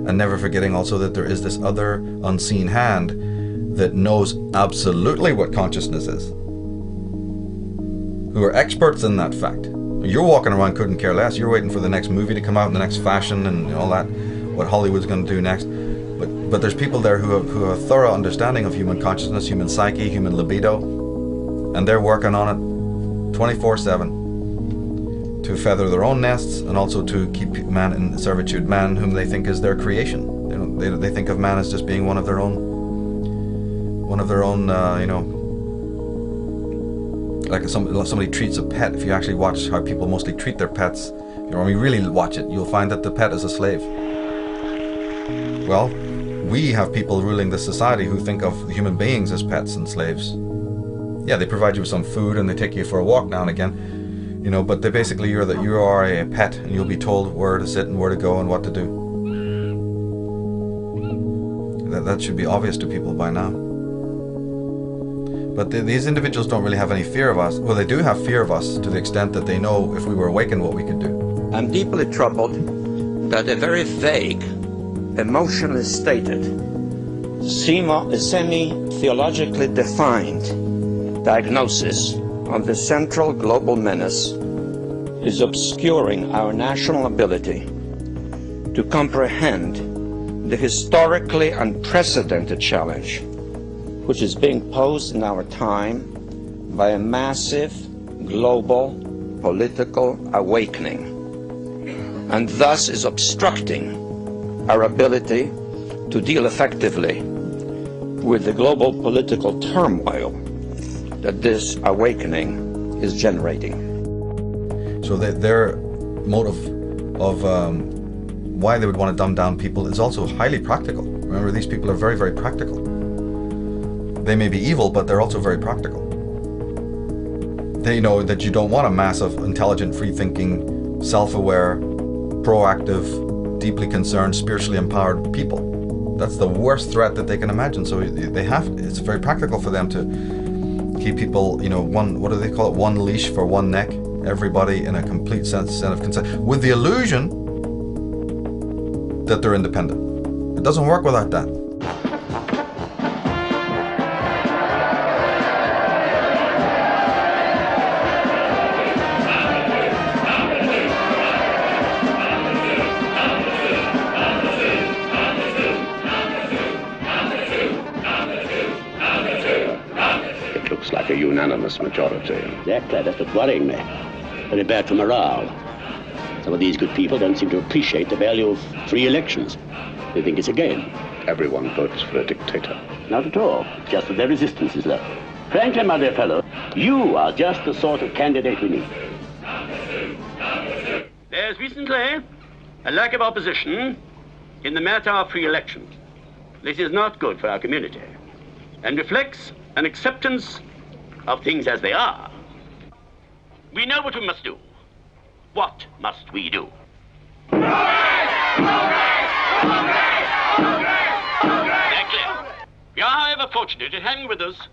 and never forgetting also that there is this other unseen hand that knows absolutely what consciousness is, who are experts in that fact. You're walking around couldn't care less. You're waiting for the next movie to come out and the next fashion and all that, what Hollywood's going to do next. But there's people there who have a thorough understanding of human consciousness, human psyche, human libido, and they're working on it 24/7 to feather their own nests and also to keep man in servitude, man whom they think is their creation. They think of man as just being one of their own, like somebody treats a pet. If you actually watch how people mostly treat their pets, when you really watch it, you'll find that the pet is a slave. Well, we have people ruling this society who think of human beings as pets and slaves. Yeah, they provide you with some food and they take you for a walk now and again, but they basically you are a pet and you'll be told where to sit and where to go and what to do. That should be obvious to people by now. But these individuals don't really have any fear of us. Well, they do have fear of us to the extent that they know if we were awakened what we could do. I'm deeply troubled that a very vague, emotionally stated, semi-theologically defined diagnosis of the central global menace is obscuring our national ability to comprehend the historically unprecedented challenge which is being posed in our time by a massive global political awakening, and thus is obstructing our ability to deal effectively with the global political turmoil that this awakening is generating. So their motive of why they would want to dumb down people is also highly practical. Remember, these people are very, very practical. They may be evil, but they're also very practical. They know that you don't want a mass of intelligent, free-thinking, self-aware, proactive, deeply concerned, spiritually empowered people. That's the worst threat that they can imagine. So it's very practical for them to keep people, what do they call it? One leash for one neck. Everybody in a complete sense of consent, with the illusion that they're independent. It doesn't work without that. Like a unanimous majority. Exactly, that's what's worrying me. Very bad for morale. Some of these good people don't seem to appreciate the value of free elections. They think it's a game. Everyone votes for a dictator. Not at all. Just that their resistance is low. Frankly, my dear fellow, you are just the sort of candidate we need. There's recently a lack of opposition in the matter of free elections. This is not good for our community and reflects an acceptance of things as they are. We know what we must do. What must we do? Exactly. We are, however, fortunate in having with us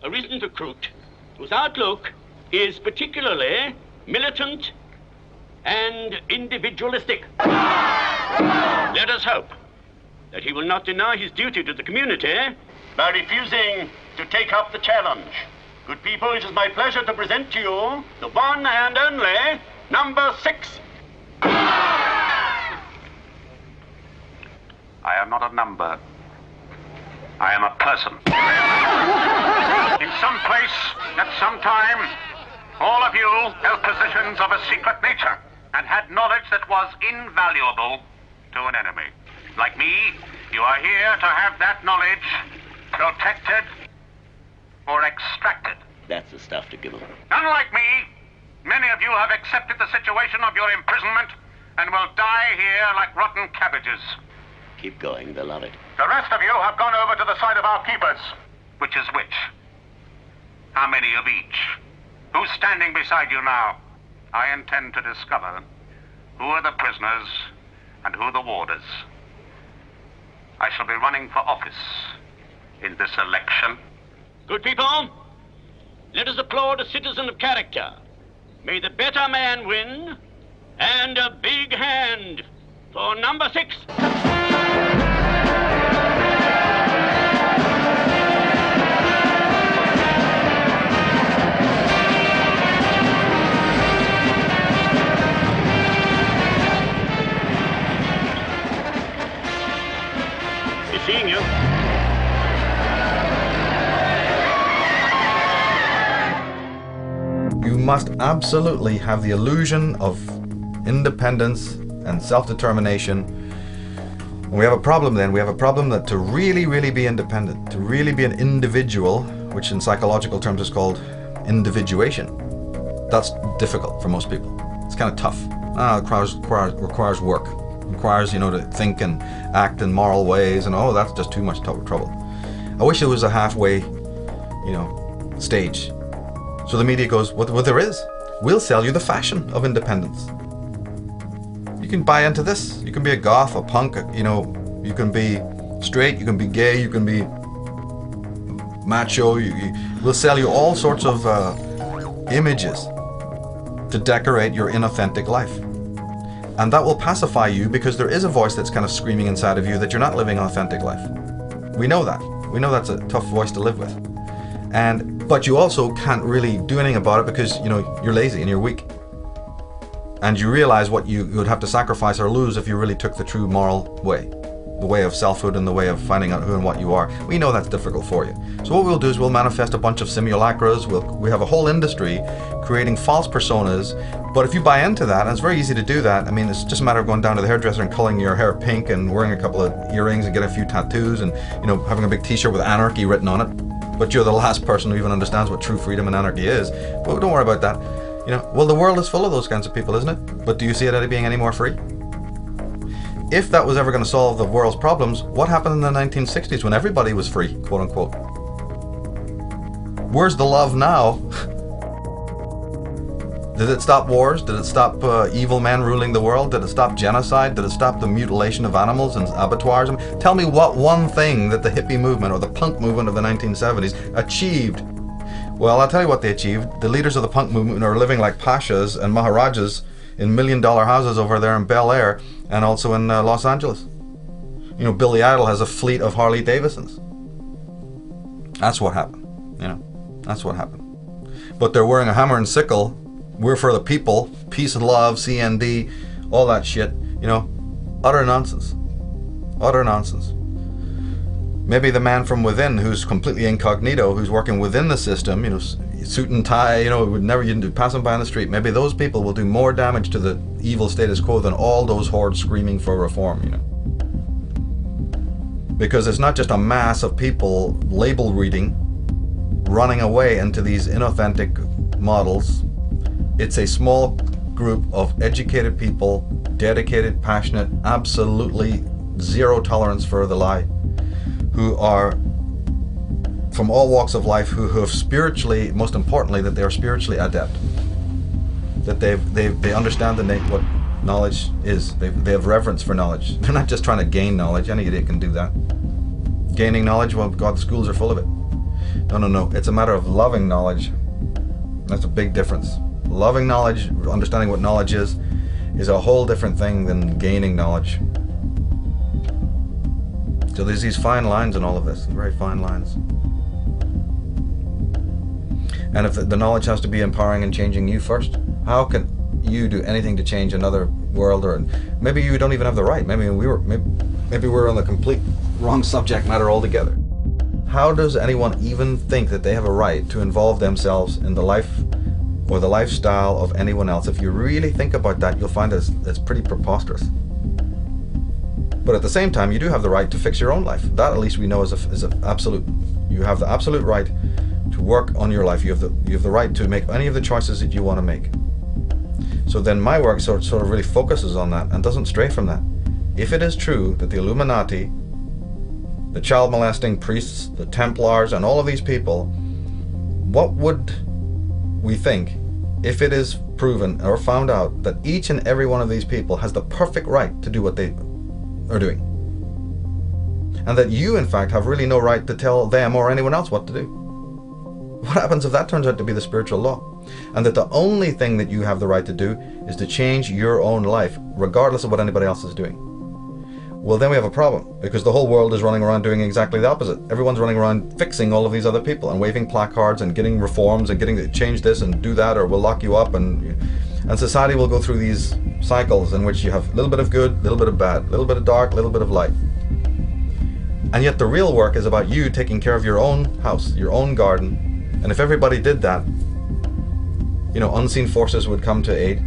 a recent recruit whose outlook is particularly militant and individualistic. Let us hope that he will not deny his duty to the community by refusing to take up the challenge. Good people, it is my pleasure to present to you the one and only number 6. I am not a number. I am a person. In some place, at some time, all of you held positions of a secret nature and had knowledge that was invaluable to an enemy. Like me, you are here to have that knowledge protected or extracted. That's the stuff to give them. Unlike me, many of you have accepted the situation of your imprisonment and will die here like rotten cabbages. Keep going, they'll love it. The rest of you have gone over to the side of our keepers. Which is which? How many of each? Who's standing beside you now? I intend to discover who are the prisoners and who the warders. I shall be running for office in this election. Good people, let us applaud a citizen of character. May the better man win, and a big hand for number 6. Seeing you. You must absolutely have the illusion of independence and self-determination. We have a problem then. We have a problem that to really, really be independent, to really be an individual, which in psychological terms is called individuation, that's difficult for most people. It's kind of tough. Requires work. Requires, to think and act in moral ways, and that's just too much trouble. I wish it was a halfway, stage. So the media goes, well, there is. We'll sell you the fashion of independence. You can buy into this. You can be a goth, a punk, you can be straight, you can be gay, you can be macho. We'll sell you all sorts of images to decorate your inauthentic life. And that will pacify you because there is a voice that's kind of screaming inside of you that you're not living an authentic life. We know that. We know that's a tough voice to live with. But you also can't really do anything about it because, you're lazy and you're weak. And you realize what you would have to sacrifice or lose if you really took the true moral way. The way of selfhood and the way of finding out who and what you are. We know that's difficult for you. So what we'll do is we'll manifest a bunch of simulacras. We have a whole industry creating false personas. But if you buy into that, and it's very easy to do that. I mean, it's just a matter of going down to the hairdresser and coloring your hair pink and wearing a couple of earrings and getting a few tattoos and, having a big t-shirt with anarchy written on it. But you're the last person who even understands what true freedom and anarchy is. But don't worry about that. Well, the world is full of those kinds of people, isn't it? But do you see it being any more free? If that was ever going to solve the world's problems, what happened in the 1960s when everybody was free, quote unquote? Where's the love now? Did it stop wars? Did it stop evil men ruling the world? Did it stop genocide? Did it stop the mutilation of animals and abattoirs? Tell me what one thing that the hippie movement or the punk movement of the 1970s achieved. Well, I'll tell you what they achieved. The leaders of the punk movement are living like pashas and maharajas in $1 million houses over there in Bel Air and also in Los Angeles. Billy Idol has a fleet of Harley Davidsons. That's what happened. That's what happened. But they're wearing a hammer and sickle. We're for the people, peace and love, CND, all that shit. Utter nonsense. Utter nonsense. Maybe the man from within who's completely incognito, who's working within the system, suit and tie, would never you'd pass them by on the street. Maybe those people will do more damage to the evil status quo than all those hordes screaming for reform, Because it's not just a mass of people label reading, running away into these inauthentic models. It's a small group of educated people, dedicated, passionate, absolutely zero tolerance for the lie, who are from all walks of life, who have spiritually, most importantly, that they are spiritually adept, that they understand what knowledge is. They have reverence for knowledge. They're not just trying to gain knowledge. Any idiot can do that. Gaining knowledge, well, God, the schools are full of it. No. It's a matter of loving knowledge. That's a big difference. Loving knowledge, understanding what knowledge is a whole different thing than gaining knowledge. So there's these fine lines in all of this, very fine lines. And if the knowledge has to be empowering and changing you first, how can you do anything to change another world? Or maybe you don't even have the right. Maybe we're on the complete wrong subject matter altogether. How does anyone even think that they have a right to involve themselves in the life or the lifestyle of anyone else? If you really think about that, you'll find it's pretty preposterous. But at the same time, you do have the right to fix your own life. That, at least, we know is an absolute. You have the absolute right to work on your life. You have the right to make any of the choices that you want to make. So then my work sort of really focuses on that and doesn't stray from that. If it is true that the Illuminati, the child molesting priests, the Templars, and all of these people, what would we think if it is proven or found out that each and every one of these people has the perfect right to do what they are doing, and that you in fact have really no right to tell them or anyone else what to do? What happens if that turns out to be the spiritual law, and that the only thing that you have the right to do is to change your own life regardless of what anybody else is doing? well, then we have a problem, because the whole world is running around doing exactly the opposite. Everyone's running around fixing all of these other people and waving placards and getting reforms and getting to change this and do that, or we'll lock you up, and society will go through these cycles in which you have a little bit of good, a little bit of bad, a little bit of dark, a little bit of light. And yet the real work is about you taking care of your own house, your own garden. And if everybody did that, unseen forces would come to aid.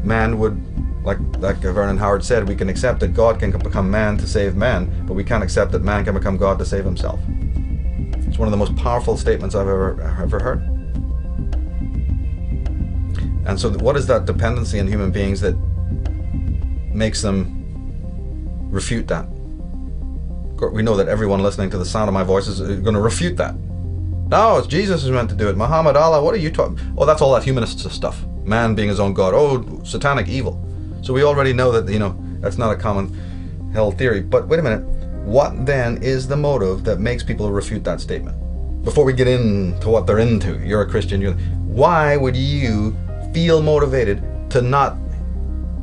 Man would, like Vernon Howard said, we can accept that God can become man to save man, but we can't accept that man can become God to save himself. It's one of the most powerful statements I've ever heard. And so what is that dependency in human beings that makes them refute that? We know that everyone listening to the sound of my voice is going to refute that. No, it's Jesus who's meant to do it. Muhammad, Allah, what are you talking? Oh, that's all that humanist stuff. Man being his own God. Oh, satanic evil. So we already know that, that's not a common held theory. But wait a minute. What then is the motive that makes people refute that statement? Before we get into what they're into, you're a Christian. Why would you feel motivated to not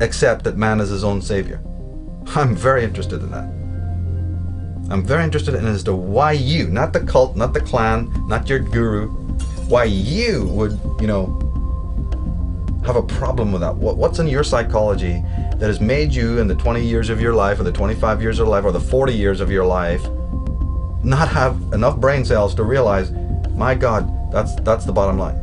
accept that man is his own savior? I'm very interested in that. I'm very interested in as to why you, not the cult, not the clan, not your guru, why you would, have a problem with that. What's in your psychology that has made you in the 20 years of your life, or the 25 years of life, or the 40 years of your life, not have enough brain cells to realize, my God, that's the bottom line.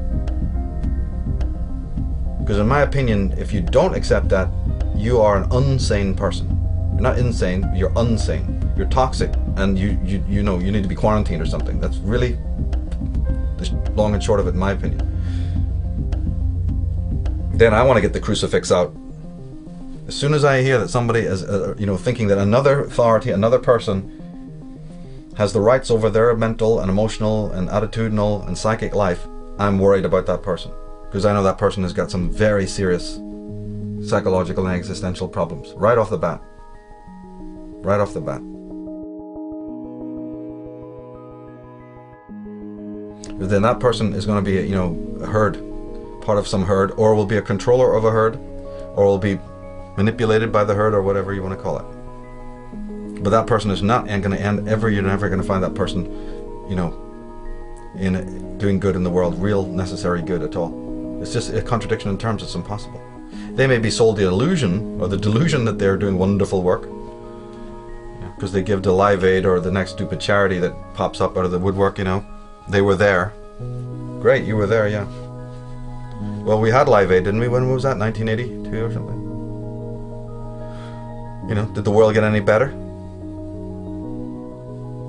Because in my opinion, if you don't accept that, you are an unsane person. You're not insane, you're unsane. You're toxic, and you need to be quarantined or something. That's really the long and short of it, in my opinion. Then I want to get the crucifix out. As soon as I hear that somebody is, thinking that another authority, another person, has the rights over their mental and emotional and attitudinal and psychic life, I'm worried about that person, because I know that person has got some very serious psychological and existential problems right off the bat. Right off the bat. Then that person is going to be, a herd, part of some herd, or will be a controller of a herd, or will be manipulated by the herd, or whatever you want to call it. But that person is not going to end ever. You're never going to find that person, in doing good in the world, real necessary good at all. It's just a contradiction in terms. It's impossible. They may be sold the illusion or the delusion that they're doing wonderful work, because they give to Live Aid or the next stupid charity that pops up out of the woodwork. They were there. Great, you were there, yeah. Well, we had Live Aid, didn't we? When was that? 1982 or something? Did the world get any better?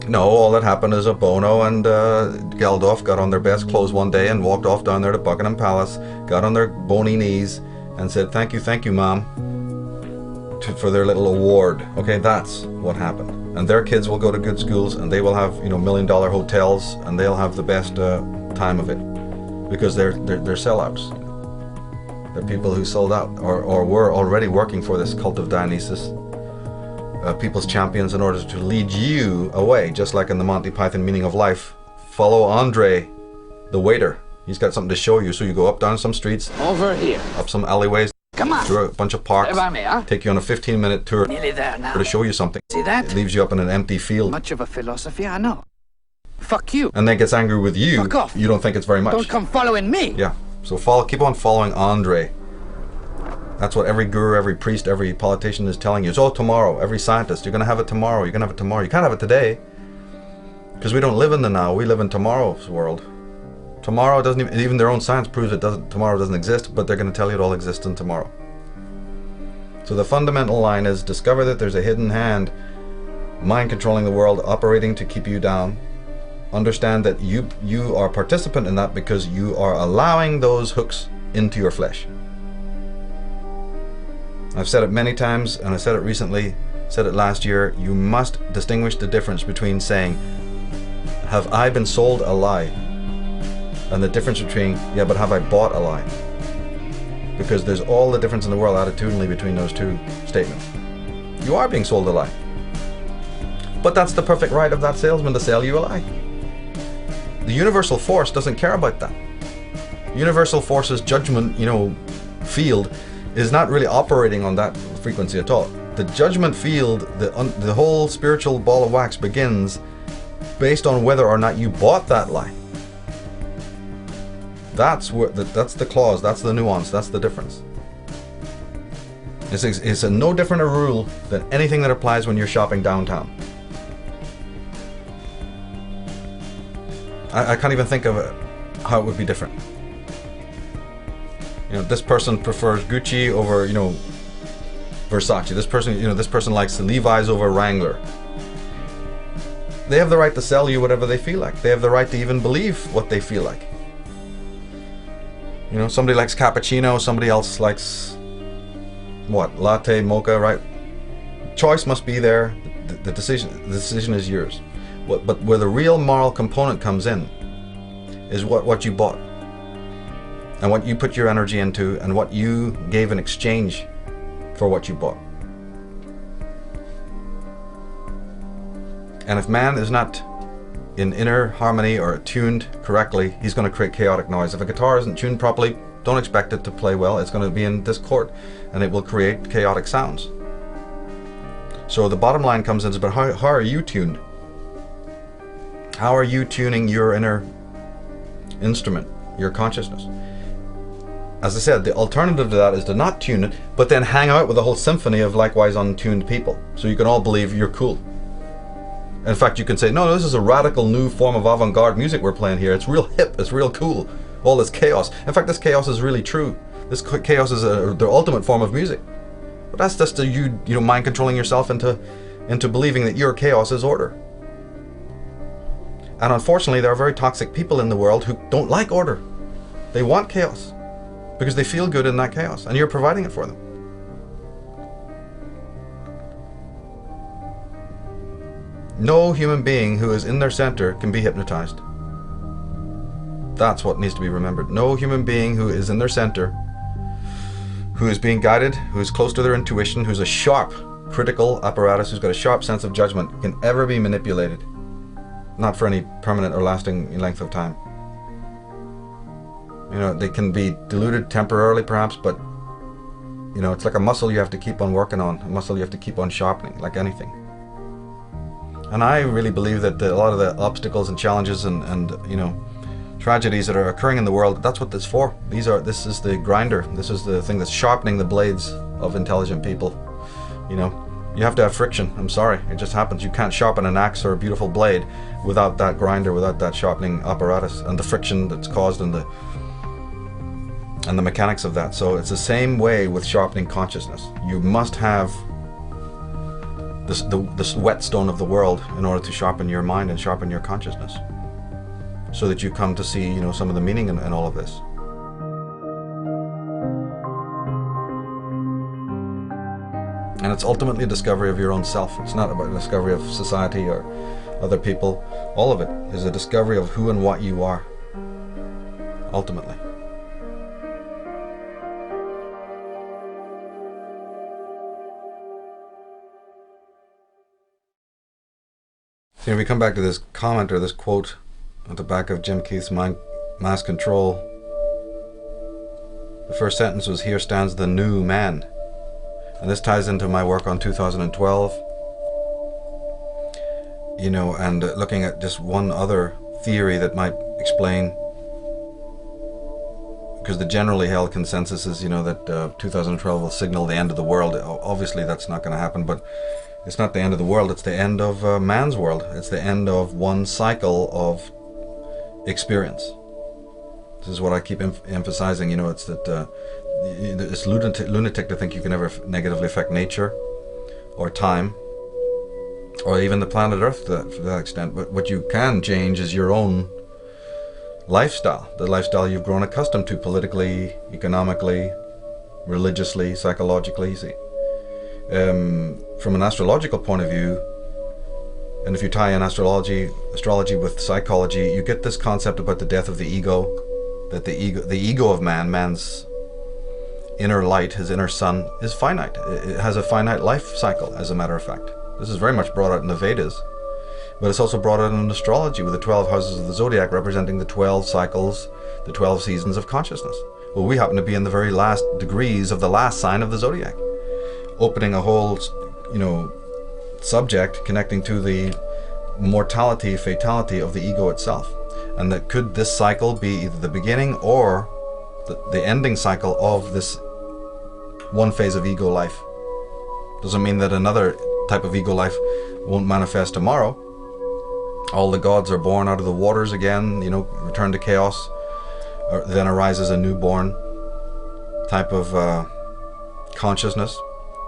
No, all that happened is Bono and Geldof got on their best clothes one day and walked off down there to Buckingham Palace, got on their bony knees and said, thank you, Mom, for their little award. Okay, that's what happened. And their kids will go to good schools, and they will have, $1 million hotels, and they'll have the best time of it, because they're sellouts. They're people who sold out, or were already working for this cult of Dionysus, people's champions, in order to lead you away, just like in the Monty Python Meaning of Life. Follow Andre, the waiter. He's got something to show you, so you go up down some streets, over here, up some alleyways, come on, through a bunch of parks, take you on a 15-minute tour nearly there now, to show you something. See that? It leaves you up in an empty field. Much of a philosophy, I know. Fuck you. And then gets angry with you. Fuck off. You don't think it's very much. Don't come following me. Yeah. So keep on following Andre. That's what every guru, every priest, every politician is telling you. It's all tomorrow. Every scientist, you're going to have it tomorrow. You're going to have it tomorrow. You can't have it today, because we don't live in the now. We live in tomorrow's world. Tomorrow doesn't even their own science proves tomorrow doesn't exist, but they're going to tell you it all exists in tomorrow. So the fundamental line is, discover that there's a hidden hand, mind controlling the world, operating to keep you down. Understand that you are a participant in that, because you are allowing those hooks into your flesh. I've said it many times, and I said it recently, said it last year. You must distinguish the difference between saying, have I been sold a lie? And the difference between, yeah, but have I bought a lie? Because there's all the difference in the world attitudinally between those two statements. You are being sold a lie. But that's the perfect right of that salesman to sell you a lie. The universal force doesn't care about that. Universal force's judgment, field is not really operating on that frequency at all. the judgment field, the whole spiritual ball of wax begins based on whether or not you bought that lie. That's the clause, that's the nuance, that's the difference. It's a no different a rule than anything that applies when you're shopping downtown. I can't even think of how it would be different. You know, this person prefers Gucci over, you know, Versace. This person likes the Levi's over Wrangler. They have the right to sell you whatever they feel like. They have the right to even believe what they feel like. You know, somebody likes cappuccino, somebody else likes what? Latte, mocha, right? Choice must be there. The decision is yours. But where the real moral component comes in is what you bought and what you put your energy into and what you gave in exchange for what you bought. And if man is not in inner harmony or tuned correctly, he's going to create chaotic noise. If a guitar isn't tuned properly, don't expect it to play well. It's going to be in discord and it will create chaotic sounds. So the bottom line comes in, but how are you tuned? How are you tuning your inner instrument, your consciousness? As I said, the alternative to that is to not tune it, but then hang out with a whole symphony of likewise untuned people. So you can all believe you're cool. In fact, you can say, no, this is a radical new form of avant-garde music we're playing here. It's real hip, it's real cool. All this chaos. In fact, this chaos is really true. This chaos is the ultimate form of music. But that's just you know, mind controlling yourself into believing that your chaos is order. And unfortunately, there are very toxic people in the world who don't like order. They want chaos because they feel good in that chaos, and you're providing it for them. No human being who is in their center can be hypnotized. That's what needs to be remembered. No human being who is in their center, who is being guided, who is close to their intuition, who's a sharp critical apparatus, who's got a sharp sense of judgment, can ever be manipulated. Not for any permanent or lasting length of time. You know, they can be diluted temporarily perhaps, but you know, it's like a muscle you have to keep on working on, a muscle you have to keep on sharpening, like anything. And I really believe that a lot of the obstacles and challenges and you know, tragedies that are occurring in the world, that's what this is for. This is the grinder. This is the thing that's sharpening the blades of intelligent people. You know, you have to have friction. I'm sorry, it just happens. You can't sharpen an axe or a beautiful blade without that grinder, without that sharpening apparatus and the friction that's caused and the mechanics of that. So it's the same way with sharpening consciousness. You must have this whetstone of the world in order to sharpen your mind and sharpen your consciousness, so that you come to see, you know, some of the meaning in all of this. And it's ultimately a discovery of your own self. It's not about a discovery of society or other people. All of it is a discovery of who and what you are, ultimately. So we come back to this comment or this quote at the back of Jim Keith's Mass Control. The first sentence was, "Here stands the new man." And this ties into my work on 2012. You know, and looking at just one other theory that might explain, because the generally held consensus is, you know, that 2012 will signal the end of the world. Obviously that's not going to happen, but it's not the end of the world, it's the end of man's world. It's the end of one cycle of experience. This is what I keep emphasizing, you know, it's that it's lunatic to think you can ever negatively affect nature or time or even the planet Earth to that extent. But what you can change is your own lifestyle, the lifestyle you've grown accustomed to politically, economically, religiously, psychologically, you see. From an astrological point of view, and if you tie in astrology with psychology, you get this concept about the death of the ego, that the ego of man's inner light, his inner sun, is finite. It has a finite life cycle, as a matter of fact. This is very much brought out in the Vedas, but it's also brought out in astrology with the 12 houses of the zodiac representing the 12 cycles, the 12 seasons of consciousness. Well, we happen to be in the very last degrees of the last sign of the zodiac, opening a whole subject connecting to the mortality, fatality of the ego itself. And that could this cycle be either the beginning or the ending cycle of this one phase of ego life. Doesn't mean that another type of ego life won't manifest tomorrow. All the gods are born out of the waters again, return to chaos, or then arises a newborn type of consciousness.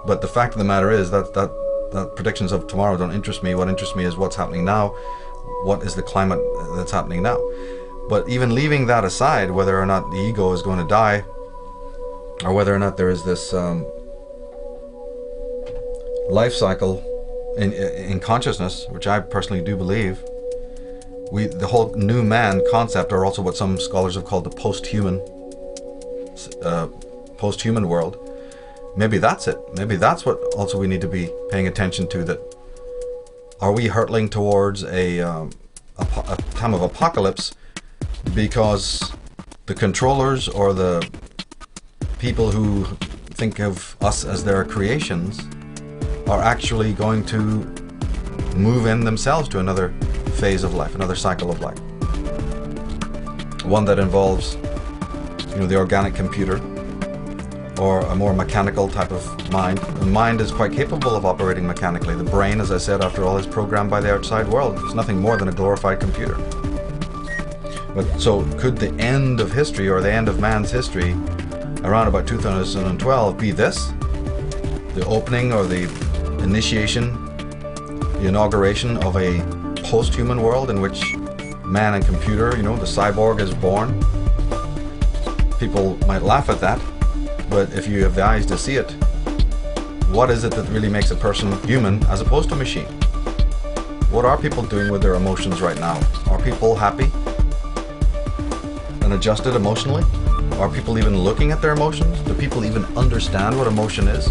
But the fact of the matter is that predictions of tomorrow don't interest me. What interests me is what's happening now. What is the climate that's happening now? But even leaving that aside, whether or not the ego is going to die, or whether or not there is this life cycle in consciousness, which I personally do believe, the whole new man concept, or also what some scholars have called the post-human world, maybe that's it. Maybe that's what also we need to be paying attention to, that are we hurtling towards a time of apocalypse because the controllers or the people who think of us as their creations are actually going to move in themselves to another phase of life, another cycle of life. One that involves, the organic computer, or a more mechanical type of mind. The mind is quite capable of operating mechanically. The brain, as I said, after all, is programmed by the outside world. It's nothing more than a glorified computer. But so could the end of history, or the end of man's history, around about 2012 be this? The opening or the initiation, the inauguration of a post-human world in which man and computer, the cyborg is born? People might laugh at that, but if you have the eyes to see it, what is it that really makes a person human as opposed to machine? What are people doing with their emotions right now? Are people happy and adjusted emotionally? Are people even looking at their emotions? Do people even understand what emotion is?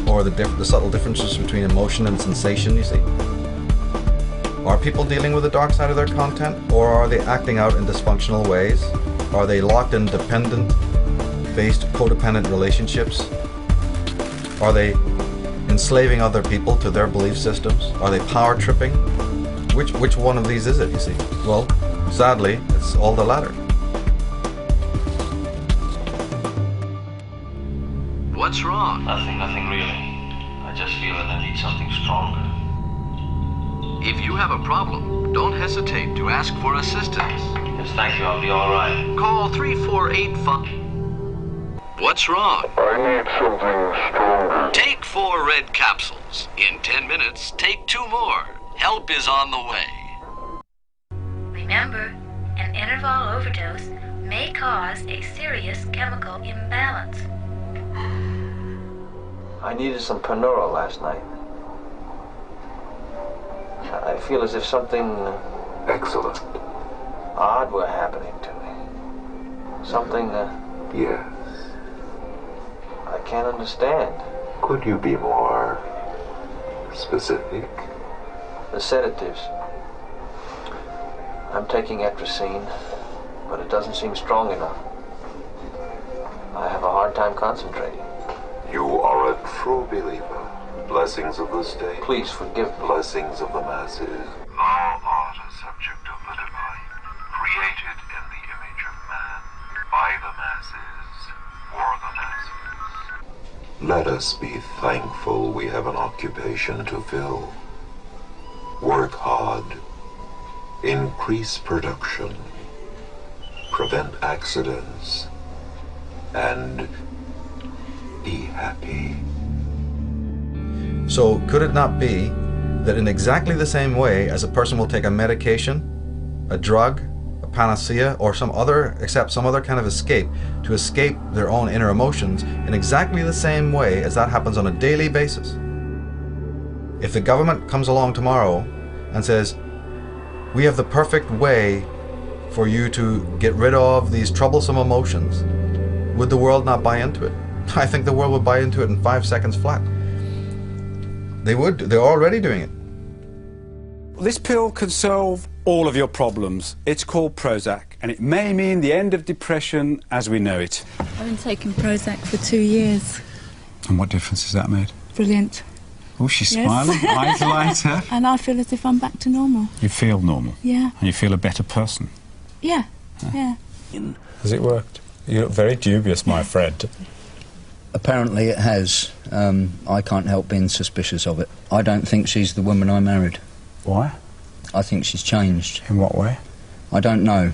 Or the subtle differences between emotion and sensation, you see? Are people dealing with the dark side of their content? Or are they acting out in dysfunctional ways? Are they locked in dependent-based codependent relationships? Are they enslaving other people to their belief systems? Are they power tripping? Which one of these is it, you see? Well, sadly, it's all the latter. What's wrong? Nothing really. I just feel that I need something stronger. If you have a problem, don't hesitate to ask for assistance. Yes, thank you. I'll be all right. Call 3485. What's wrong? I need something stronger. Take 4 red capsules. In 10 minutes, take 2 more. Help is on the way. Remember, an interval overdose may cause a serious chemical imbalance. I needed some Controlo last night. I feel as if something Excellent. odd were happening to me. Something Yes. I can't understand. Could you be more specific? The sedatives. I'm taking atrazine, but it doesn't seem strong enough. I have a hard time concentrating. You are a true believer. Blessings of the state. Please forgive me. Blessings of the masses. Thou art a subject of the divine, created in the image of man, by the masses, for the masses. Let us be thankful we have an occupation to fill. Work hard. Increase production. Prevent accidents. And be happy. So could it not be that in exactly the same way as a person will take a medication, a drug, a panacea, or some other kind of escape to escape their own inner emotions, in exactly the same way as that happens on a daily basis? If the government comes along tomorrow and says, we have the perfect way for you to get rid of these troublesome emotions, would the world not buy into it? I think the world would buy into it in 5 seconds flat. They would. They're already doing it. This pill can solve all of your problems. It's called Prozac, and it may mean the end of depression as we know it. I've been taking Prozac for 2 years. And what difference has that made? Brilliant. Oh, she's Yes. smiling, eyes light up. And I feel as if I'm back to normal. You feel normal? Yeah. And you feel a better person? Yeah, yeah. Has it worked? You look very dubious, my friend. Apparently it has. I can't help being suspicious of it. I don't think she's the woman I married. Why? I think she's changed. In what way? I don't know.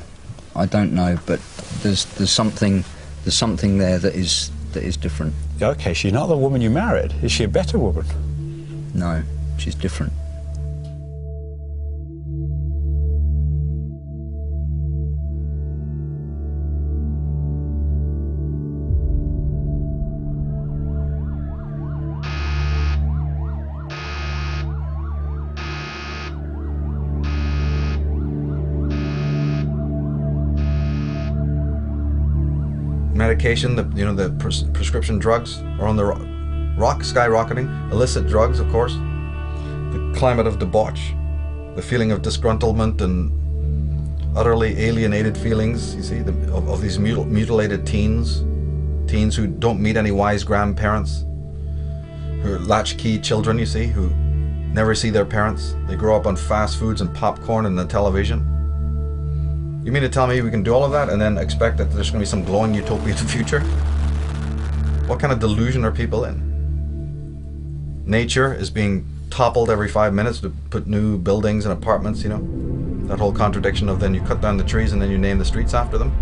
I don't know, but there's something there that is different. Okay, she's not the woman you married. Is she a better woman? No, she's different. Medication, the prescription drugs are on the skyrocketing. Illicit drugs, of course. The climate of debauch, the feeling of disgruntlement and utterly alienated feelings, you see, of these mutilated teens who don't meet any wise grandparents, who are latchkey children, you see, who never see their parents. They grow up on fast foods and popcorn and the television. You mean to tell me we can do all of that and then expect that there's going to be some glowing utopia in the future? What kind of delusion are people in? Nature is being toppled every 5 minutes to put new buildings and apartments, you know? That whole contradiction of then you cut down the trees and then you name the streets after them.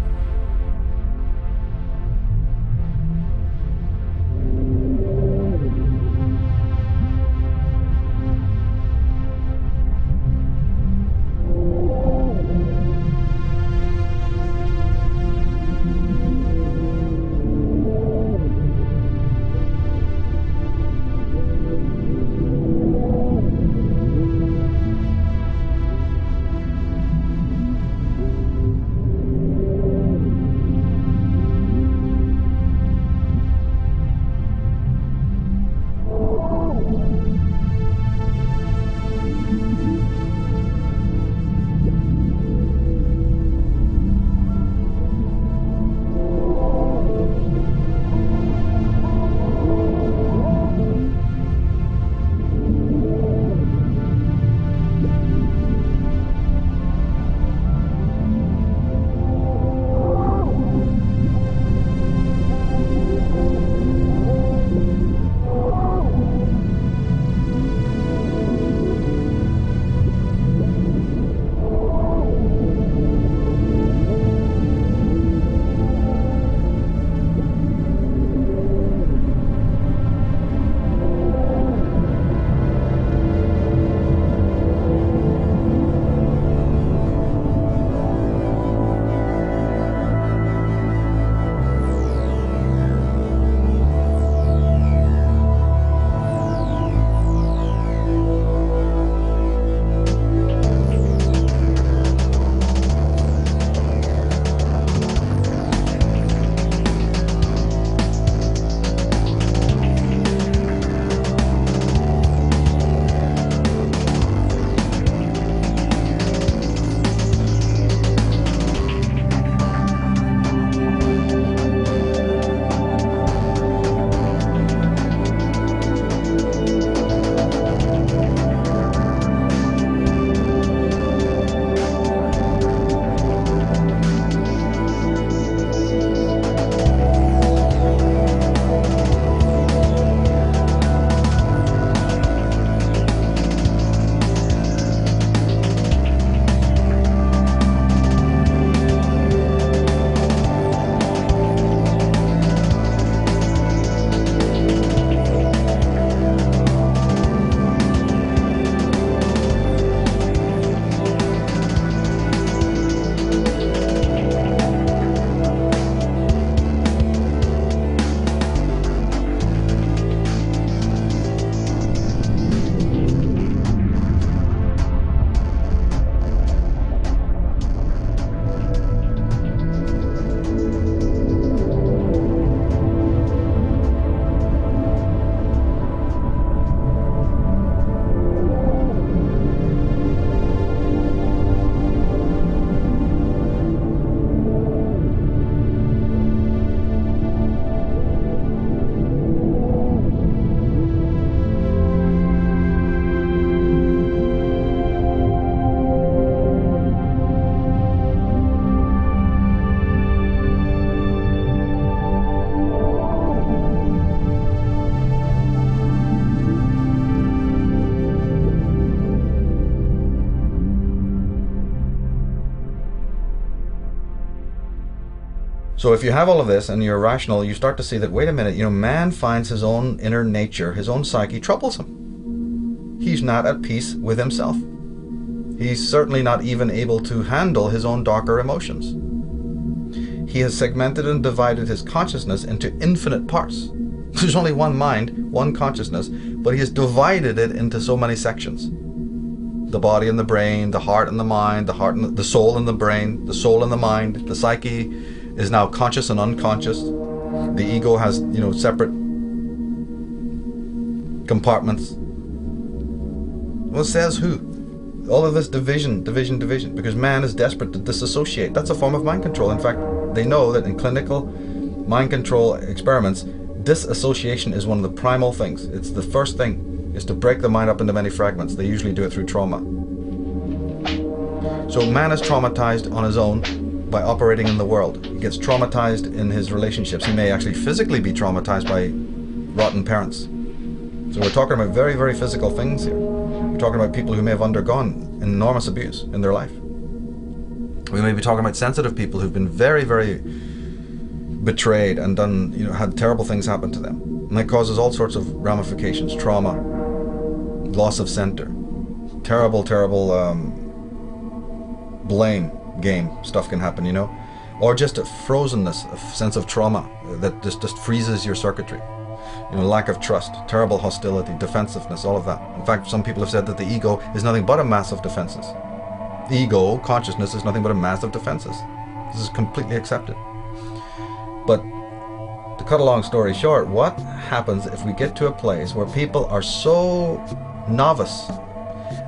So if you have all of this and you're rational, you start to see that, wait a minute, man finds his own inner nature, his own psyche troublesome. He's not at peace with himself. He's certainly not even able to handle his own darker emotions. He has segmented and divided his consciousness into infinite parts. There's only one mind, one consciousness, but he has divided it into so many sections. The body and the brain, the heart and the mind, the soul and the brain, the soul and the mind. The psyche is now conscious and unconscious. The ego has, separate compartments. Well, says who? All of this division, because man is desperate to disassociate. That's a form of mind control. In fact, they know that in clinical mind control experiments, disassociation is one of the primal things. It's the first thing, is to break the mind up into many fragments. They usually do it through trauma. So man is traumatized on his own by operating in the world. He gets traumatized in his relationships. He may actually physically be traumatized by rotten parents. So we're talking about very, very physical things here. We're talking about people who may have undergone enormous abuse in their life. We may be talking about sensitive people who've been very, very betrayed and done, had terrible things happen to them. And that causes all sorts of ramifications, trauma, loss of center, terrible, blame game stuff can happen, or just a frozenness, a sense of trauma that just freezes your circuitry. Lack of trust, terrible hostility, defensiveness, all of that. In fact, some people have said that the ego is nothing but a mass of defenses. The ego, consciousness, is nothing but a mass of defenses. This is completely accepted. But to cut a long story short, what happens if we get to a place where people are so novice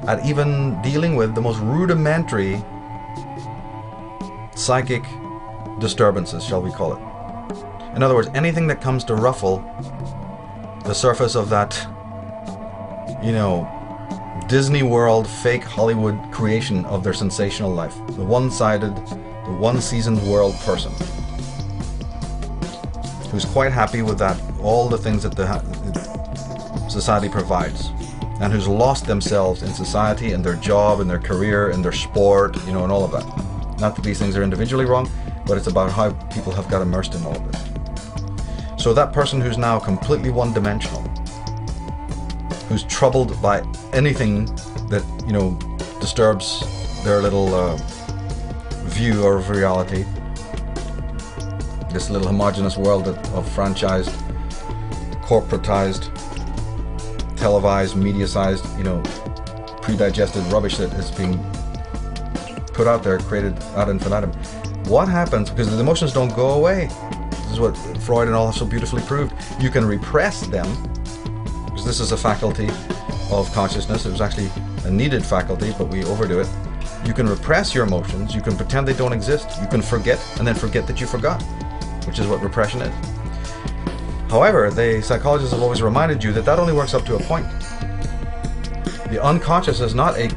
at even dealing with the most rudimentary psychic disturbances, shall we call it? In other words, anything that comes to ruffle the surface of that, Disney World, fake Hollywood creation of their sensational life. The one-sided, the one-seasoned world person who's quite happy with that, all the things that the society provides, and who's lost themselves in society and their job and their career and their sport, and all of that. Not that these things are individually wrong, but it's about how people have got immersed in all of this. So that person who's now completely one-dimensional, who's troubled by anything that, disturbs their little view of reality, this little homogenous world of franchised, corporatized, televised, media-sized, pre-digested rubbish that is being put out there, created ad infinitum. What happens, because the emotions don't go away. This is what Freud and all so beautifully proved. You can repress them, because this is a faculty of consciousness. It was actually a needed faculty, but we overdo it. You can repress your emotions. You can pretend they don't exist. You can forget, and then forget that you forgot, which is what repression is. However, the psychologists have always reminded you that that only works up to a point. The unconscious is not a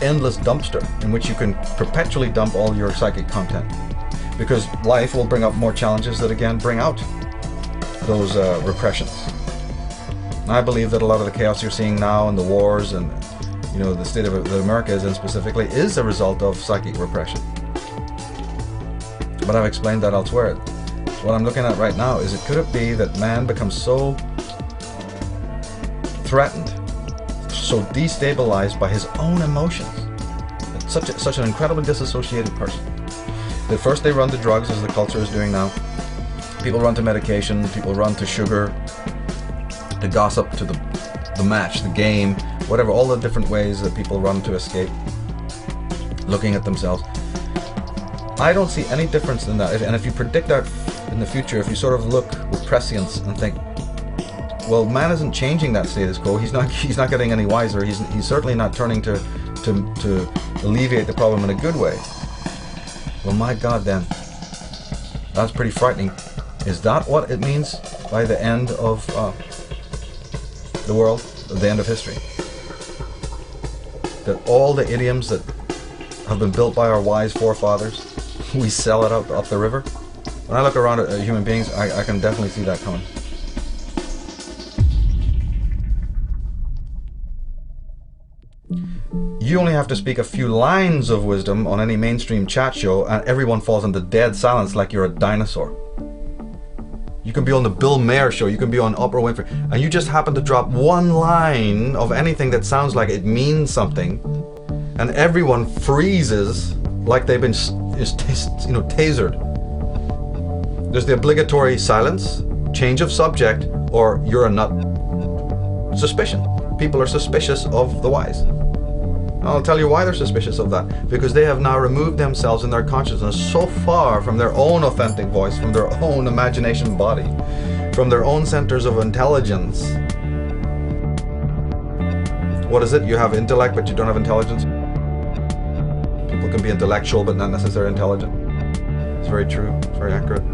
endless dumpster in which you can perpetually dump all your psychic content, because life will bring up more challenges that again bring out those repressions. I believe that a lot of the chaos you're seeing now and the wars and the state of that America is in specifically is a result of psychic repression. But I've explained that elsewhere. What I'm looking at right now is, could it be that man becomes so threatened, so destabilized by his own emotions, such an incredibly disassociated person, that first they run to drugs, as the culture is doing now. People run to medication, people run to sugar, to gossip, to the match, the game, whatever, all the different ways that people run to escape looking at themselves. I don't see any difference in that. And if you predict that in the future, if you sort of look with prescience and think, well, man isn't changing that status quo. He's not getting any wiser. He's certainly not turning to alleviate the problem in a good way. Well, my God, then, that's pretty frightening. Is that what it means by the end of the world, the end of history? That all the idioms that have been built by our wise forefathers, we sell it up the river? When I look around at human beings, I can definitely see that coming. You only have to speak a few lines of wisdom on any mainstream chat show and everyone falls into dead silence like you're a dinosaur. You can be on the Bill Maher show, you can be on Oprah Winfrey, and you just happen to drop one line of anything that sounds like it means something, and everyone freezes like they've been tasered. There's the obligatory silence, change of subject, or you're a nut. Suspicion. People are suspicious of the wise. I'll tell you why they're suspicious of that. Because they have now removed themselves in their consciousness so far from their own authentic voice, from their own imagination body, from their own centers of intelligence. What is it? You have intellect, but you don't have intelligence? People can be intellectual, but not necessarily intelligent. It's very true. It's very accurate.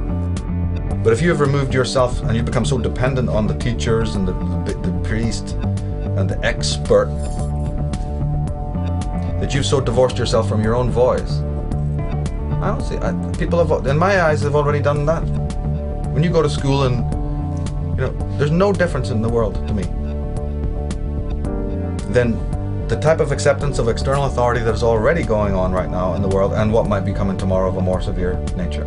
But if you have removed yourself and you become so dependent on the teachers and the priest and the expert that you've so divorced yourself from your own voice, I don't see. People have, in my eyes, have already done that. When you go to school and, there's no difference in the world to me. Then the type of acceptance of external authority that is already going on right now in the world and what might be coming tomorrow of a more severe nature.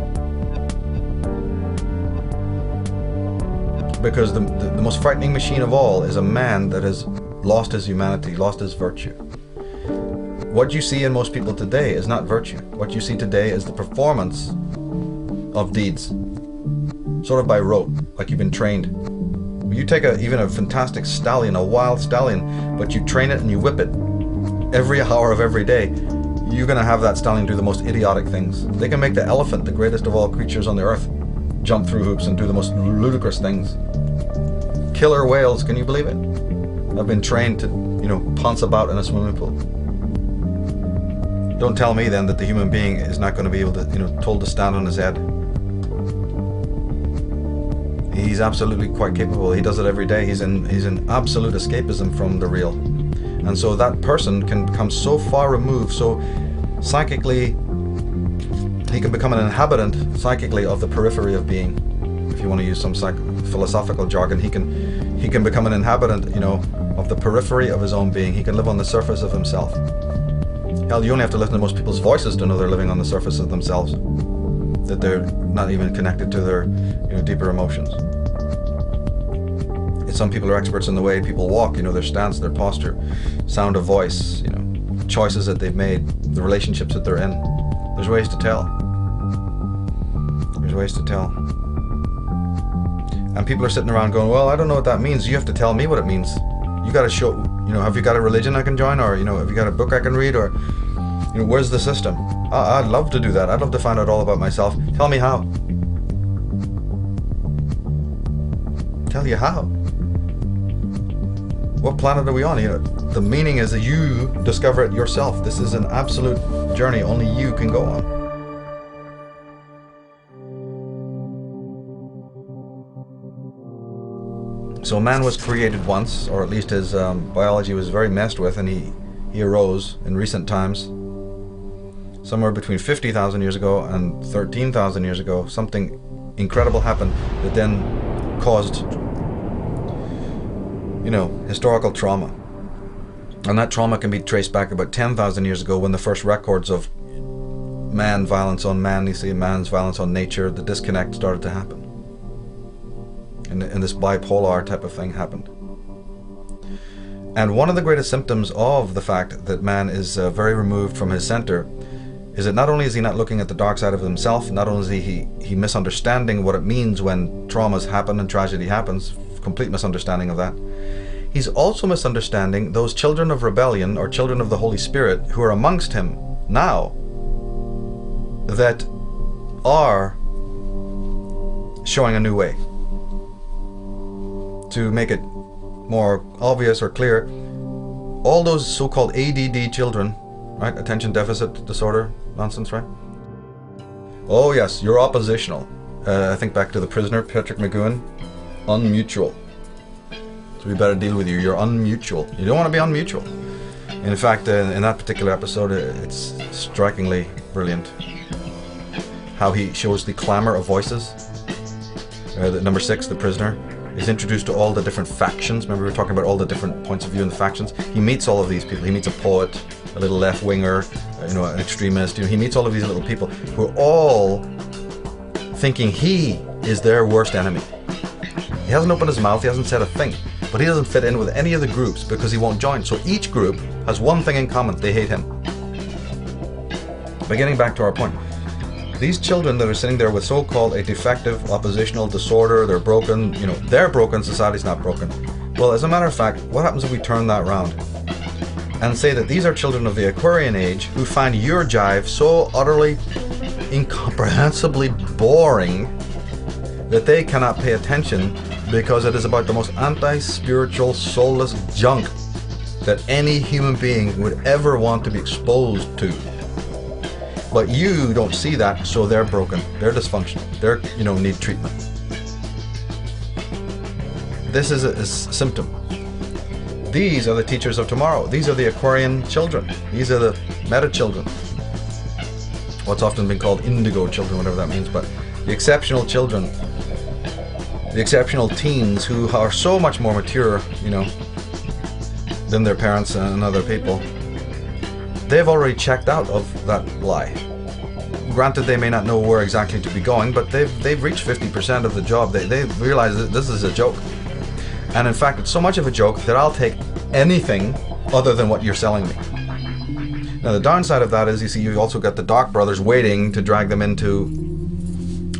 Because the most frightening machine of all is a man that has lost his humanity, lost his virtue. What you see in most people today is not virtue. What you see today is the performance of deeds, sort of by rote, like you've been trained. You take even a fantastic stallion, a wild stallion, but you train it and you whip it every hour of every day, you're going to have that stallion do the most idiotic things. They can make the elephant, the greatest of all creatures on the earth, jump through hoops and do the most ludicrous things. Killer whales, can you believe it? I've been trained to, ponce about in a swimming pool. Don't tell me then that the human being is not going to be able to, told to stand on his head. He's absolutely quite capable. He does it every day. He's in absolute escapism from the real. And so that person can become so far removed, so psychically, he can become an inhabitant psychically of the periphery of being. If you want to use some philosophical jargon, he can become an inhabitant, of the periphery of his own being. He can live on the surface of himself. Hell, you only have to listen to most people's voices to know they're living on the surface of themselves, that they're not even connected to their deeper emotions. Some people are experts in the way people walk, their stance, their posture, sound of voice, choices that they've made, the relationships that they're in. There's ways to tell. There's ways to tell. And people are sitting around going, well, I don't know what that means. You have to tell me what it means. You got to show, have you got a religion I can join? Or, have you got a book I can read? Or, where's the system? I'd love to do that. I'd love to find out all about myself. Tell me how. Tell you how. What planet are we on? The meaning is that you discover it yourself. This is an absolute journey only you can go on. So man was created once, or at least his biology was very messed with, and he arose in recent times. Somewhere between 50,000 years ago and 13,000 years ago, something incredible happened that then caused, historical trauma. And that trauma can be traced back about 10,000 years ago when the first records of man violence on man, man's violence on nature, the disconnect started to happen. And this bipolar type of thing happened. And one of the greatest symptoms of the fact that man is very removed from his center is that not only is he not looking at the dark side of himself, not only is he misunderstanding what it means when traumas happen and tragedy happens, complete misunderstanding of that, he's also misunderstanding those children of rebellion or children of the Holy Spirit who are amongst him now that are showing a new way. To make it more obvious or clear, all those so-called ADD children, right, attention deficit disorder nonsense, right? Oh yes, you're oppositional. I think back to the prisoner, Patrick McGowan, unmutual. So we better deal with you. You're unmutual. You don't want to be unmutual. In fact, in that particular episode, it's strikingly brilliant how he shows the clamor of voices. Number 6, the prisoner. is introduced to all the different factions. Remember we were talking about all the different points of view in the factions? He meets all of these people. He meets a poet, a little left-winger, an extremist. He meets all of these little people who are all thinking he is their worst enemy. He hasn't opened his mouth, he hasn't said a thing, but he doesn't fit in with any of the groups because he won't join. So each group has one thing in common: they hate him. But getting back to our point, these children that are sitting there with so-called a defective oppositional disorder, they're broken, they're broken, society's not broken. Well, as a matter of fact, what happens if we turn that around and say that these are children of the Aquarian age who find your jive so utterly, incomprehensibly boring that they cannot pay attention because it is about the most anti-spiritual, soulless junk that any human being would ever want to be exposed to. But you don't see that, so they're broken, they're dysfunctional, they're, need treatment. This is a symptom. These are the teachers of tomorrow. These are the Aquarian children. These are the meta children. What's often been called indigo children, whatever that means, but the exceptional children, the exceptional teens who are so much more mature, than their parents and other people. They've already checked out of that lie. Granted, they may not know where exactly to be going, but they've reached 50% of the job. They realize that this is a joke. And in fact, it's so much of a joke that I'll take anything other than what you're selling me. Now, the downside of that is, you see, you also got the Dark Brothers waiting to drag them into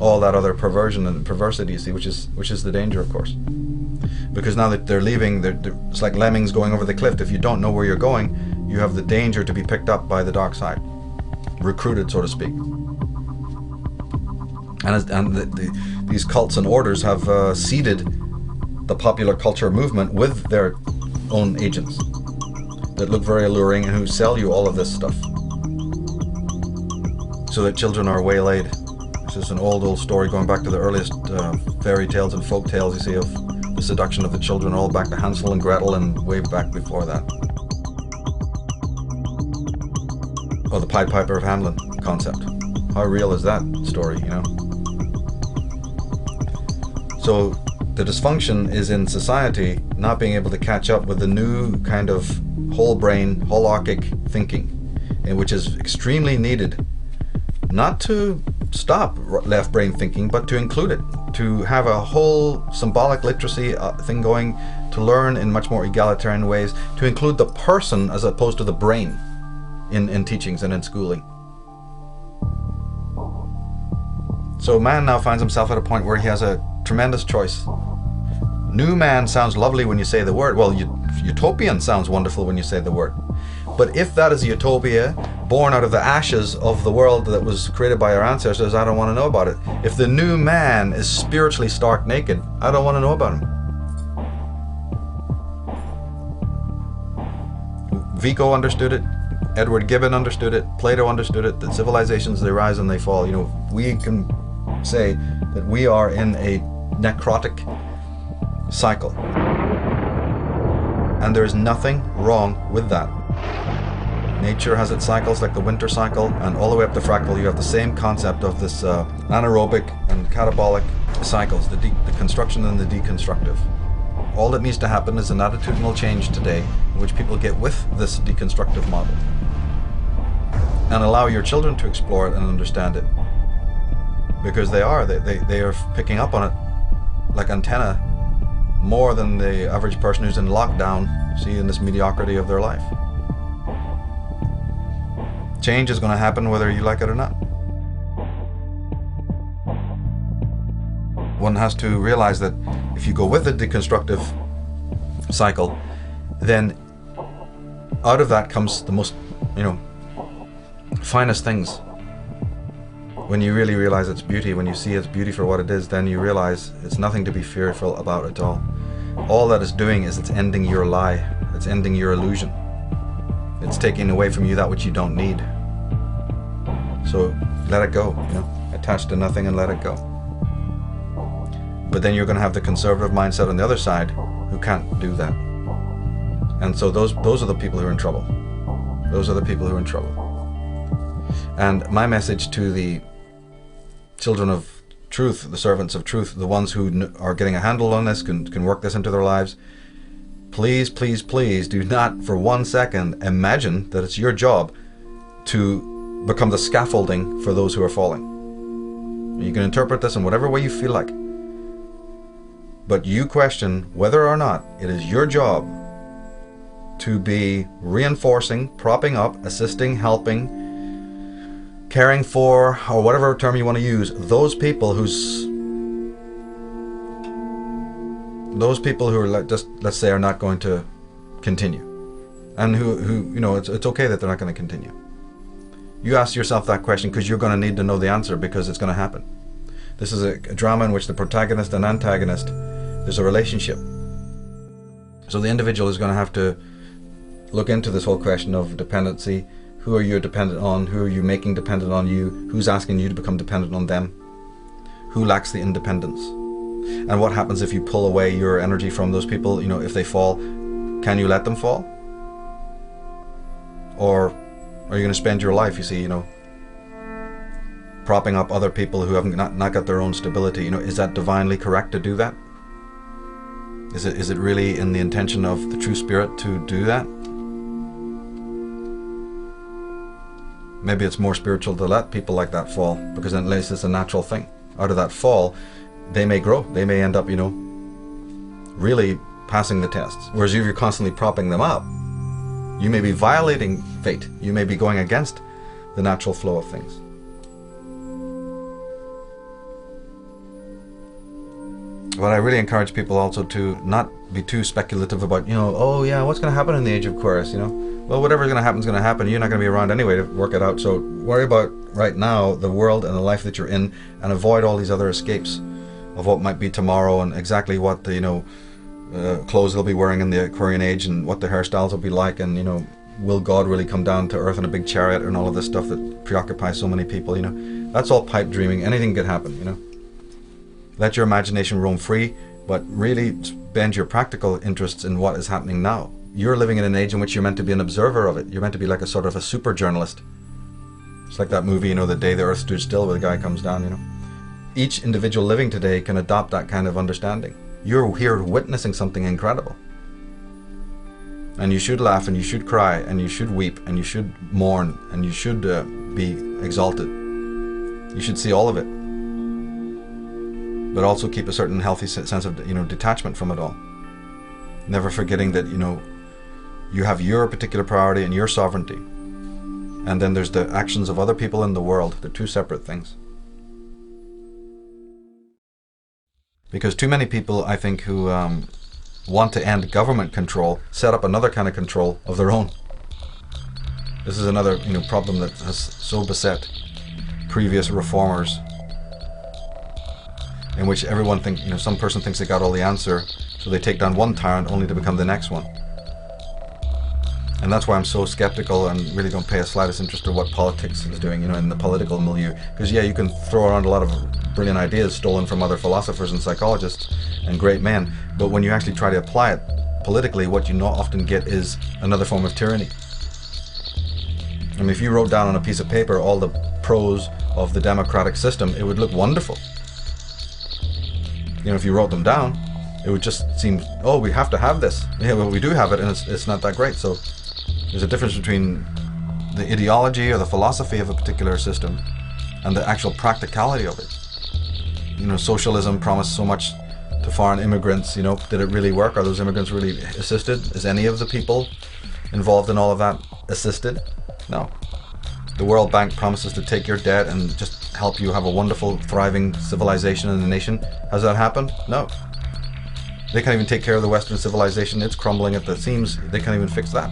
all that other perversion and perversity, you see, which is the danger, of course. Because now that they're leaving, it's like lemmings going over the cliff. If you don't know where you're going, you have the danger to be picked up by the dark side, recruited, so to speak. And these cults and orders have seeded the popular culture movement with their own agents that look very alluring and who sell you all of this stuff, so that children are waylaid. This is an old story going back to the earliest fairy tales and folk tales, you see, of the seduction of the children, all back to Hansel and Gretel and way back before that. Or the Pied Piper of Hamelin concept. How real is that story, So the dysfunction is in society not being able to catch up with the new kind of whole brain, holarchic thinking, which is extremely needed, not to stop left brain thinking, but to include it, to have a whole symbolic literacy thing going, to learn in much more egalitarian ways, to include the person as opposed to the brain in teachings and in schooling. So man now finds himself at a point where he has a tremendous choice. New man sounds lovely when you say the word. Well, utopian sounds wonderful when you say the word. But if that is a utopia born out of the ashes of the world that was created by our ancestors, I don't want to know about it. If the new man is spiritually stark naked, I don't want to know about him. Vico understood it. Edward Gibbon understood it. Plato understood it. That civilizations, they rise and they fall. We can say that we are in a necrotic cycle. And there is nothing wrong with that. Nature has its cycles, like the winter cycle, and all the way up to fractal you have the same concept of this anaerobic and catabolic cycles, the construction and the deconstructive. All that needs to happen is an attitudinal change today in which people get with this deconstructive model and allow your children to explore it and understand it, because they are picking up on it like antenna more than the average person who's in lockdown, see, in this mediocrity of their life. Change is going to happen whether you like it or not. One has to realize that if you go with the deconstructive cycle, then out of that comes the most, finest things. When you really realize its beauty, when you see its beauty for what it is, then you realize it's nothing to be fearful about at all. All that it's doing is it's ending your lie. It's ending your illusion. It's taking away from you that which you don't need. So let it go, attach to nothing and let it go. But then you're going to have the conservative mindset on the other side who can't do that. And so those are the people who are in trouble. Those are the people who are in trouble. And my message to the children of truth, the servants of truth, the ones who are getting a handle on this, can work this into their lives, please, please, please do not for 1 second imagine that it's your job to become the scaffolding for those who are falling. You can interpret this in whatever way you feel like. But you question whether or not it is your job to be reinforcing, propping up, assisting, helping, caring for, or whatever term you want to use, those people who are just, let's say, are not going to continue, and who you know, it's okay that they're not going to continue. You ask yourself that question because you're going to need to know the answer, because it's going to happen. This is a drama in which the protagonist and antagonist, there's a relationship. So the individual is going to have to look into this whole question of dependency. Who are you dependent on? Who are you making dependent on you? Who's asking you to become dependent on them? Who lacks the independence? And what happens if you pull away your energy from those people? You know, if they fall, can you let them fall? Or are you going to spend your life, you see, you know, propping up other people who haven't not got their own stability? You know, is that divinely correct to do that? Is it really in the intention of the true spirit to do that? Maybe it's more spiritual to let people like that fall, because then at least it's a natural thing. Out of that fall, they may grow. They may end up, you know, really passing the tests. Whereas if you're constantly propping them up, you may be violating fate. You may be going against the natural flow of things. But I really encourage people also to not be too speculative about, you know, oh yeah, what's going to happen in the age of Aquarius, you know? Well, whatever's going to happen is going to happen. You're not going to be around anyway to work it out. So worry about right now the world and the life that you're in, and avoid all these other escapes of what might be tomorrow, and exactly what the, you know, clothes they'll be wearing in the Aquarian age, and what the hairstyles will be like, and, you know, will God really come down to earth in a big chariot, and all of this stuff that preoccupies so many people, you know? That's all pipe dreaming. Anything could happen, you know? Let your imagination roam free, but really spend your practical interests in what is happening now. You're living in an age in which you're meant to be an observer of it. You're meant to be like a sort of a super journalist. It's like that movie, you know, The Day the Earth Stood Still, where the guy comes down, you know. Each individual living today can adopt that kind of understanding. You're here witnessing something incredible. And you should laugh, and you should cry, and you should weep, and you should mourn, and you should be exalted. You should see all of it. But also keep a certain healthy sense of, you know, detachment from it all. Never forgetting that, you know, you have your particular priority and your sovereignty. And then there's the actions of other people in the world. They're two separate things. Because too many people, I think, who want to end government control, set up another kind of control of their own. This is another, you know, problem that has so beset previous reformers, in which everyone thinks, you know, some person thinks they got all the answer, so they take down one tyrant only to become the next one. And that's why I'm so skeptical and really don't pay a slightest interest in what politics is doing, you know, in the political milieu. Because yeah, you can throw around a lot of brilliant ideas stolen from other philosophers and psychologists and great men, but when you actually try to apply it politically, what you not often get is another form of tyranny. I mean, if you wrote down on a piece of paper all the pros of the democratic system, it would look wonderful. You know, if you wrote them down, it would just seem, oh, we have to have this. Yeah, well, we do have it, and it's not that great. So there's a difference between the ideology or the philosophy of a particular system and the actual practicality of it. You know, socialism promised so much to foreign immigrants, you know, did it really work? Are those immigrants really assisted? Is any of the people involved in all of that assisted? No. The World Bank promises to take your debt and just help you have a wonderful, thriving civilization in the nation. Has that happened? No. They can't even take care of the Western civilization. It's crumbling at the seams. They can't even fix that.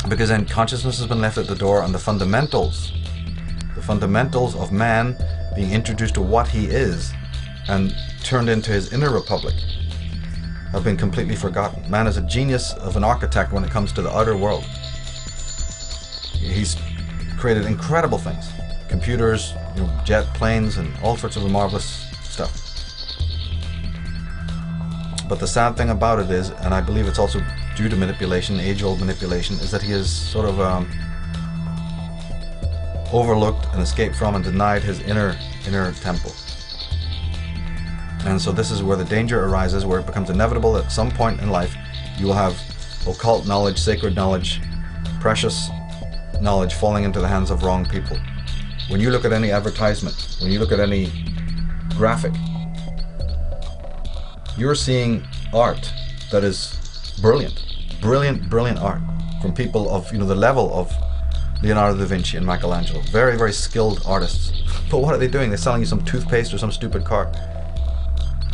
Because then consciousness has been left at the door, and the fundamentals of man being introduced to what he is and turned into his inner republic have been completely forgotten. Man is a genius of an architect when it comes to the outer world. He's created incredible things. Computers, you know, jet planes, and all sorts of marvelous stuff. But the sad thing about it is, and I believe it's also due to manipulation, age-old manipulation, is that he has sort of overlooked and escaped from and denied his inner inner temple. And so this is where the danger arises, where it becomes inevitable that at some point in life you will have occult knowledge, sacred knowledge, precious knowledge falling into the hands of wrong people. When you look at any advertisement, when you look at any graphic, you're seeing art that is brilliant, brilliant art from people of, the level of Leonardo da Vinci and Michelangelo. Very, very skilled artists. But what are they doing? They're selling you some toothpaste or some stupid car.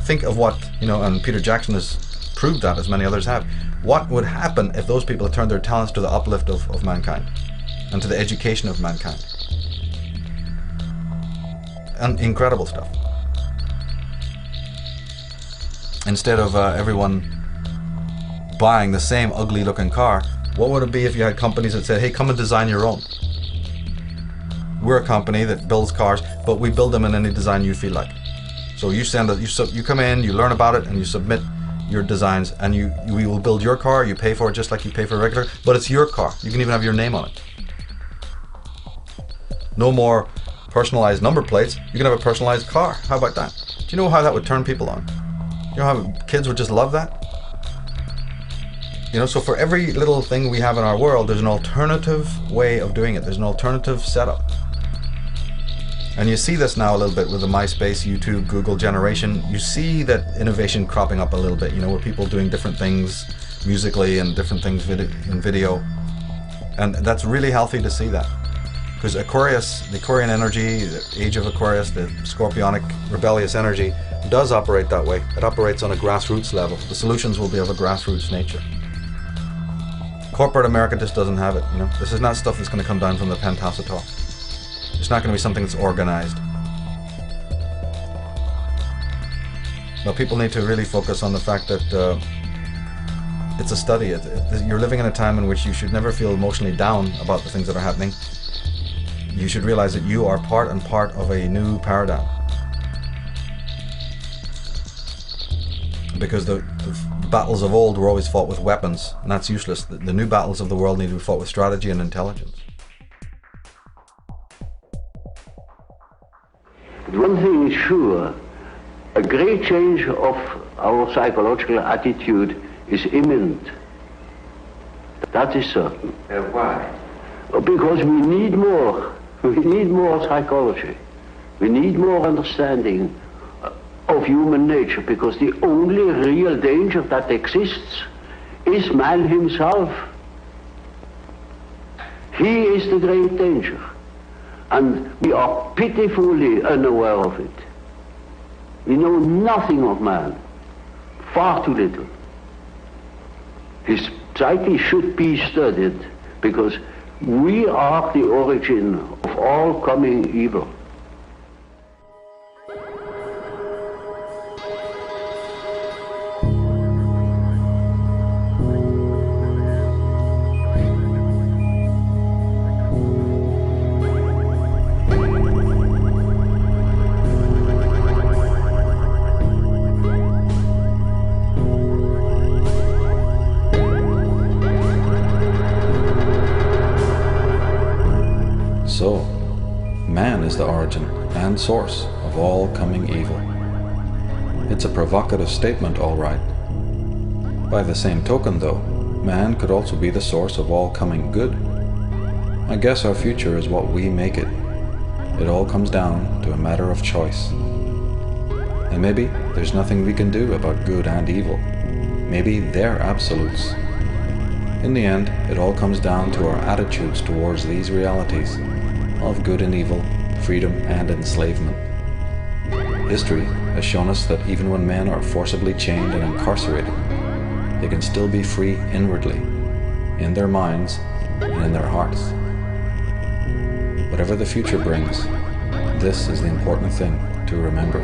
Think of what, and Peter Jackson has proved that, as many others have. What would happen if those people had turned their talents to the uplift of mankind and to the education of mankind? And incredible stuff. Instead of everyone buying the same ugly looking car, what would it be if you had companies that said, hey, come and design your own? We're a company that builds cars, but we build them in any design you feel like. So you come in, you learn about it, and you submit your designs, and we will build your car. You pay for it just like you pay for a regular, but it's your car. You can even have your name on it. No more personalized number plates. You can have a personalized car. How about that? Do you know how that would turn people on? You know how kids would just love that? So for every little thing we have in our world, there's an alternative way of doing it. There's an alternative setup. And you see this now a little bit with the MySpace, YouTube, Google generation. You see that innovation cropping up a little bit, where people doing different things musically and different things in video. And that's really healthy to see that. Because Aquarius, the Aquarian energy, the age of Aquarius, the scorpionic, rebellious energy, does operate that way. It operates on a grassroots level. The solutions will be of a grassroots nature. Corporate America just doesn't have it, This is not stuff that's going to come down from the penthouse at all. It's not going to be something that's organized. Now, people need to really focus on the fact that it's a study. You're living in a time in which you should never feel emotionally down about the things that are happening. You should realize that you are part of a new paradigm. Because the battles of old were always fought with weapons, and that's useless. The new battles of the world need to be fought with strategy and intelligence. One thing is sure, a great change of our psychological attitude is imminent. That is certain. Why? Because we need more. We need more psychology. We need more understanding of human nature, because the only real danger that exists is man himself. He is the great danger. And we are pitifully unaware of it. We know nothing of man, far too little. His psyche should be studied, because we are the origin of all coming evil. So, man is the origin and source of all coming evil. It's a provocative statement, all right. By the same token, though, man could also be the source of all coming good. I guess our future is what we make it. It all comes down to a matter of choice. And maybe there's nothing we can do about good and evil. Maybe they're absolutes. In the end, it all comes down to our attitudes towards these realities of good and evil, freedom and enslavement. History has shown us that even when men are forcibly chained and incarcerated, they can still be free inwardly, in their minds and in their hearts. Whatever the future brings, this is the important thing to remember.